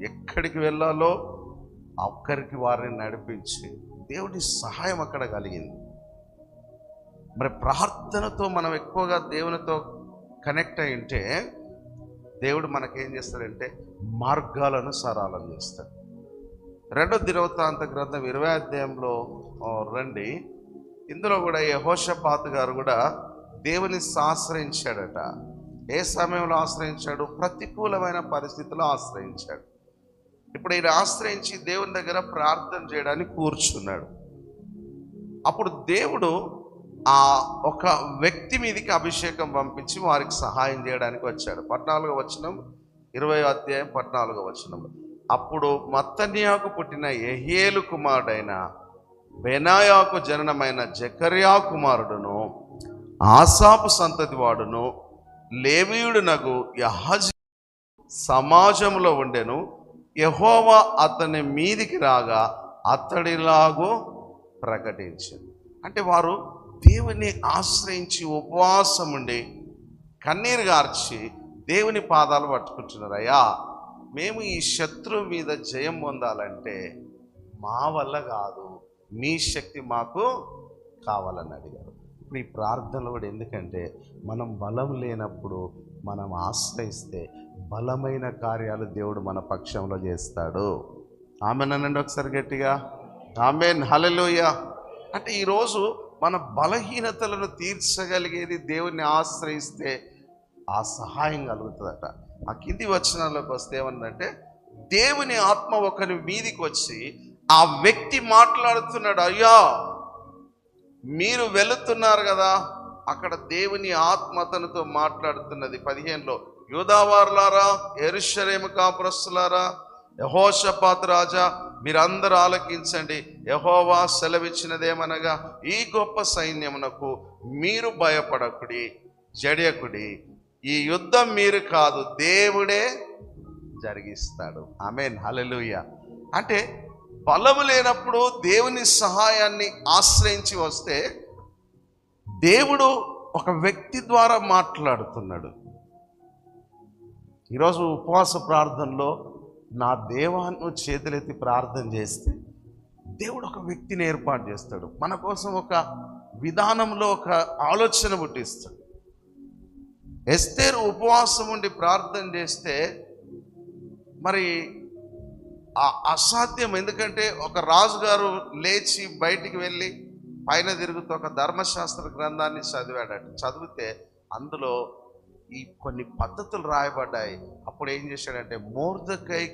ఎక్కడికి వెళ్ళాలో అక్కడికి వారిని నడిపించి దేవుడి సహాయం అక్కడ కలిగింది. మరి ప్రార్థనతో మనం ఎక్కువగా దేవునితో కనెక్ట్ అయి ఉంటే దేవుడు మనకేం చేస్తాడంటే మార్గాలను సరళం చేస్తాడు. 2 దినవృత్తాంత గ్రంథం 20వ అధ్యాయంలో రండి. ఇందులో కూడా యెహోషాపాతు గారు కూడా దేవుని ఆశ్రయించాడట. ఏ సమయంలో ఆశ్రయించాడు? ప్రతికూలమైన పరిస్థితుల్లో ఆశ్రయించాడు. ఇప్పుడు ఈయన ఆశ్రయించి దేవుని దగ్గర ప్రార్థన చేయడానికి కూర్చున్నాడు. అప్పుడు దేవుడు ఆ ఒక వ్యక్తి మీదకి అభిషేకం పంపించి వారికి సహాయం చేయడానికి వచ్చాడు. 14వ వచనం, 20వ అధ్యాయం 14వ వచనం. అప్పుడు మత్తన్యాకు పుట్టిన యెహీయేలు కుమారుడైన బెనాయాకు జననమైన జకర్యా కుమారుడును ఆసాపు సంతతి వాడును లేవీయుడునగు యహజీ సమాజంలో ఉండెను. యెహోవా అతని మీదికి రాగా అతడిలాగూ ప్రకటించింది. అంటే వారు దేవుని ఆశ్రయించి ఉపవాసం ఉండి కన్నీరు గార్చి దేవుని పాదాలు పట్టుకుంటున్నారు. అయ్యా, మేము ఈ శత్రువు మీద జయం పొందాలంటే మా వల్ల కాదు, మీ శక్తి మాకు కావాలని అడిగారు. ఇప్పుడు ఈ ప్రార్థనలు కూడా ఎందుకంటే మనం బలం లేనప్పుడు మనం ఆశ్రయిస్తే బలమైన కార్యాలు దేవుడు మన పక్షంలో చేస్తాడు. ఆమెన్ అనండి ఒకసారి గట్టిగా, ఆమెన్, హల్లెలూయా. అంటే ఈరోజు మన బలహీనతలను తీర్చగలిగేది దేవుణ్ణి ఆశ్రయిస్తే ఆ సహాయం కలుగుతుందట. ఆ కింది వచనాల్లోకి వస్తే ఏమన్నంటే దేవుని ఆత్మ ఒకరి మీదికి వచ్చి ఆ వ్యక్తి మాట్లాడుతున్నాడు. అయ్యా, మీరు వెళుతున్నారు కదా, అక్కడ దేవుని ఆత్మ అతనితో మాట్లాడుతున్నది. 15లో యూదావారులారా, యెరూషలేము కాపురస్తులారా, యెహోషాపాతు రాజా, మీరందరూ ఆలకించండి. యెహోవా సెలవిచ్చినదేమనగా, ఈ గొప్ప సైన్యమునకు మీరు భయపడకుడి, జడియకుడి. ఈ యుద్ధం మీరు కాదు, దేవుడే జరిగిస్తాడు. ఆమేన్, హల్లెలూయా. అంటే బలము లేనప్పుడు దేవుని సహాయాన్ని ఆశ్రయించి వస్తే దేవుడు ఒక వ్యక్తి ద్వారా మాట్లాడుతున్నాడు. ఈరోజు ఉపవాస ప్రార్థనలో నా దేవాన్ని చేతులెత్తి ప్రార్థన చేస్తే దేవుడు ఒక వ్యక్తిని ఏర్పాటు చేస్తాడు. మన కోసం ఒక విధానంలో ఒక ఆలోచన పుట్టిస్తాడు. ఎస్తేరు ఉపవాసం ఉండి ప్రార్థన చేస్తే మరి అసాధ్యం. ఎందుకంటే ఒక రాజుగారు లేచి బయటికి వెళ్ళి పైన తిరుగుతూ ఒక ధర్మశాస్త్ర గ్రంథాన్ని చదివాడట. చదివితే అందులో ఈ కొన్ని పద్ధతులు రాయబడ్డాయి. అప్పుడు ఏం చేశాడంటే మొర్దెకై